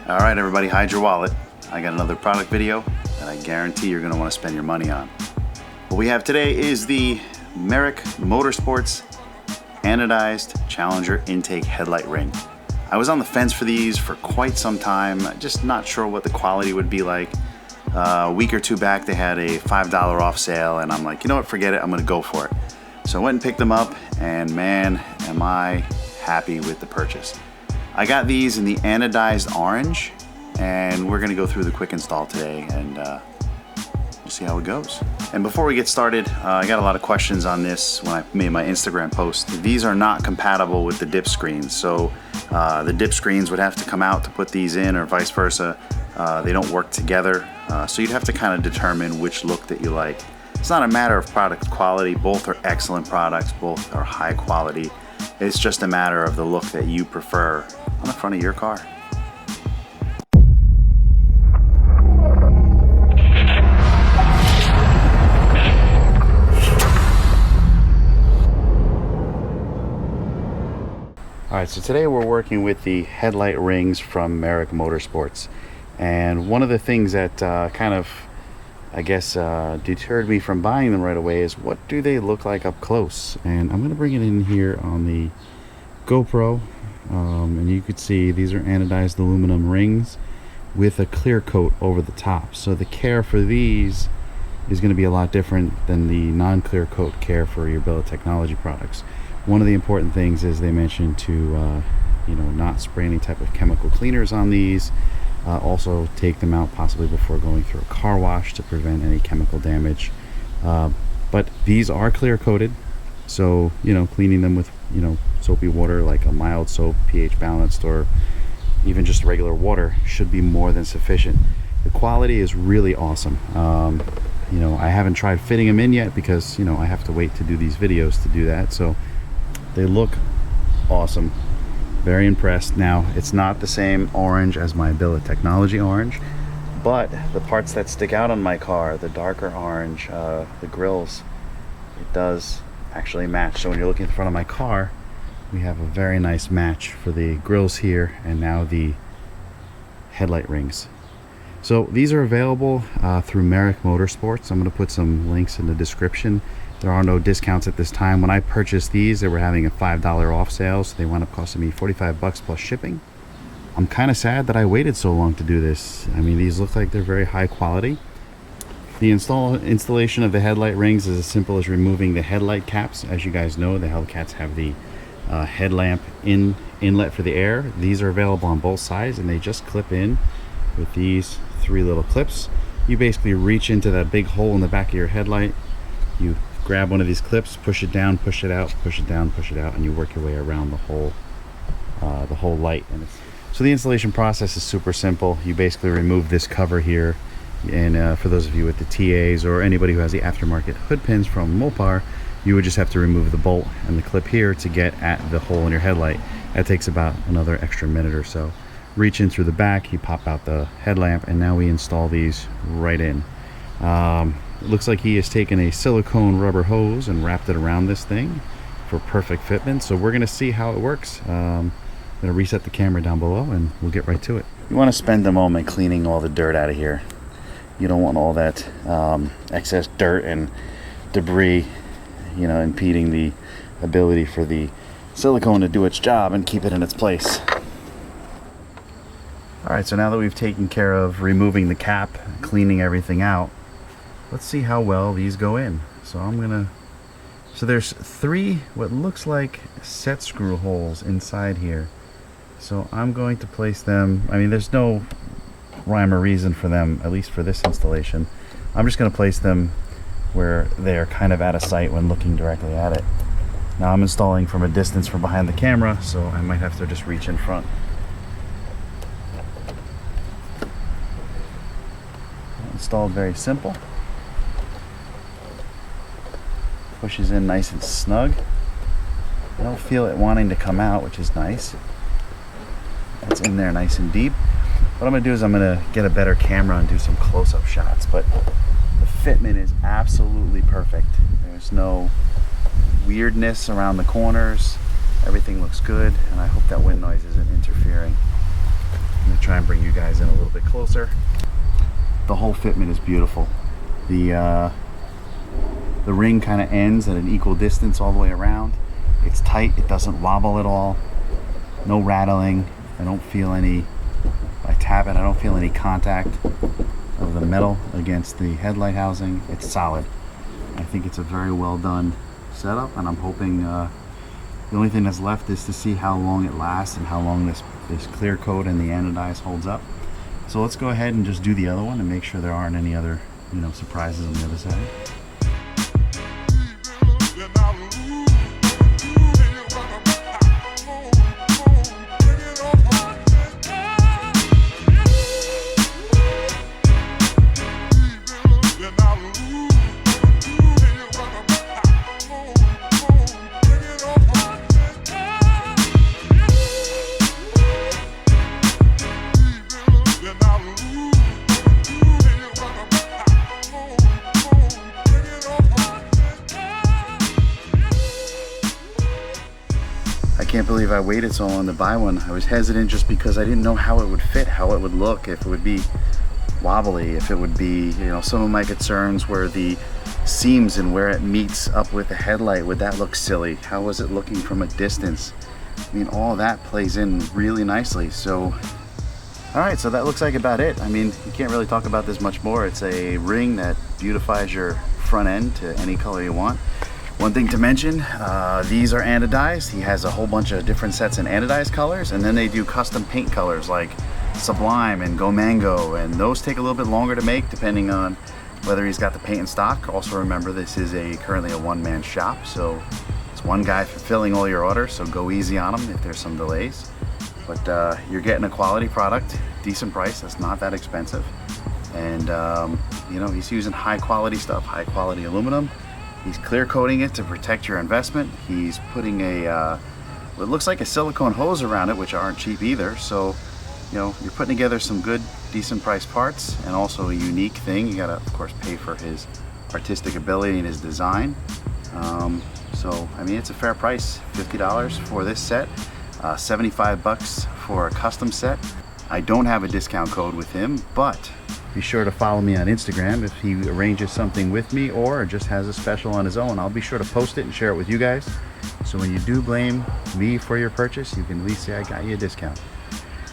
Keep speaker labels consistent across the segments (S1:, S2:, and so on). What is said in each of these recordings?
S1: All right, everybody, hide your wallet. I got another product video that I guarantee you're going to want to spend your money on. What we have today is the Merrick Motorsports Anodized Challenger Intake Headlight Ring. I was on the fence for these for quite some time, just not sure what the quality would be like. A week or two back, they had a $5 off sale, and I'm like, you know what, forget it, I'm going to go for it. So I went and picked them up, and man, am I happy with the purchase. I got these in the anodized orange, and we're gonna go through the quick install today and we'll see how it goes. And before we get started, I got a lot of questions on this when I made my Instagram post. These are not compatible with the dip screens, so the dip screens would have to come out to put these in, or vice versa. They don't work together, so you'd have to kind of determine which look that you like. It's not a matter of product quality. Both are excellent products, both are high quality. It's just a matter of the look that you prefer on the front of your car. All right, so today we're working with the headlight rings from Merrick Motorsports. And one of the things that kind of, I guess, deterred me from buying them right away is what do they look like up close? And I'm gonna bring it in here on the GoPro. And you could see these are anodized aluminum rings with a clear coat over the top. So the care for these is going to be a lot different than the non-clear coat care for your bill of technology products. One of the important things is they mentioned to not spray any type of chemical cleaners on these. Also take them out possibly before going through a car wash to prevent any chemical damage. But these are clear coated, so cleaning them with soapy water, like a mild soap, pH balanced, or even just regular water should be more than sufficient. The quality is really awesome. I haven't tried fitting them in yet because I have to wait to do these videos to do that. So they look awesome. Very impressed. Now, it's not the same orange as my bill of technology orange, but the parts that stick out on my car, the darker orange, the grills, it does actually match. So when you're looking at the front of my car, we have a very nice match for the grills here and now the headlight rings. So these are available through Merrick Motorsports. I'm going to put some links in the description. There are no discounts at this time. When I purchased these, they were having a $5 off sale, so they wound up costing me $45 plus shipping. I'm kind of sad that I waited so long to do this. I mean, these look like they're very high quality. The installation of the headlight rings is as simple as removing the headlight caps. As you guys know, the Hellcats have the headlamp inlet for the air. These are available on both sides, and they just clip in with these 3 little clips. You basically reach into that big hole in the back of your headlight. You grab one of these clips, push it down, push it out, push it down, push it out, and you work your way around the whole light. So the installation process is super simple. You basically remove this cover here, and for those of you with the TAs or anybody who has the aftermarket hood pins from Mopar, you would just have to remove the bolt and the clip here to get at the hole in your headlight. That takes about another extra minute or so. Reach in through the back, you pop out the headlamp, and now we install these right in. It looks like he has taken a silicone rubber hose and wrapped it around this thing for perfect fitment. So we're going to see how it works. I'm going to reset the camera down below and we'll get right to it. You want to spend a moment cleaning all the dirt out of here. You don't want all that excess dirt and debris impeding the ability for the silicone to do its job and keep it in its place. Alright, so now that we've taken care of removing the cap, cleaning everything out, let's see how well these go in. So there's 3 what looks like set screw holes inside here. So I'm going to place them, I mean, there's no rhyme or reason for them, at least for this installation. I'm just going to place them where they're kind of out of sight when looking directly at it. Now I'm installing from a distance from behind the camera, so I might have to just reach in front. Installed very simple. Pushes in nice and snug. I don't feel it wanting to come out, which is nice. It's in there nice and deep. What I'm going to do is I'm going to get a better camera and do some close-up shots, but the fitment is absolutely perfect. There's no weirdness around the corners. Everything looks good, and I hope that wind noise isn't interfering. I'll try and bring you guys in a little bit closer. The whole fitment is beautiful. The ring kind of ends at an equal distance all the way around. It's tight, it doesn't wobble at all. No rattling. I don't feel any, if I tap it, I don't feel any contact of the metal against the headlight housing. It's solid. I think it's a very well done setup, and I'm hoping the only thing that's left is to see how long it lasts and how long this clear coat and the anodized holds up. So let's go ahead and just do the other one and make sure there aren't any other, you know, surprises on the other side. I can't believe I waited so long to buy one. I was hesitant just because I didn't know how it would fit, how it would look, if it would be wobbly, if it would be, you know, some of my concerns were the seams and where it meets up with the headlight. Would that look silly? How was it looking from a distance? I mean, all that plays in really nicely. So, all right, so that looks like about it. I mean, you can't really talk about this much more. It's a ring that beautifies your front end to any color you want. One thing to mention, these are anodized. He has a whole bunch of different sets in anodized colors, and then they do custom paint colors like Sublime and Go Mango, and those take a little bit longer to make depending on whether he's got the paint in stock. Also remember, this is currently a one-man shop, so it's one guy fulfilling all your orders, so go easy on him if there's some delays. But you're getting a quality product, decent price, that's not that expensive. And you know, he's using high quality stuff, high quality aluminum. He's clear coating it to protect your investment. He's putting what looks like a silicone hose around it, which aren't cheap either. So, you know, you're putting together some good, decent priced parts, and also a unique thing. You gotta, of course, pay for his artistic ability and his design. So, I mean, it's a fair price, $50 for this set, $75 for a custom set. I don't have a discount code with him, but be sure to follow me on Instagram if he arranges something with me or just has a special on his own. I'll be sure to post it and share it with you guys. So when you do blame me for your purchase, you can at least say I got you a discount.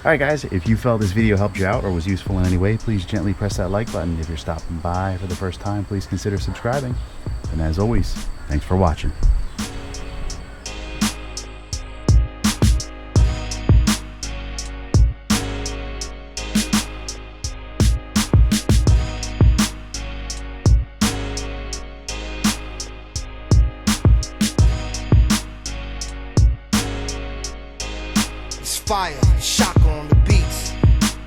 S1: All right, guys, if you felt this video helped you out or was useful in any way, please gently press that like button. If you're stopping by for the first time, please consider subscribing. And as always, thanks for watching.
S2: Fire, shock on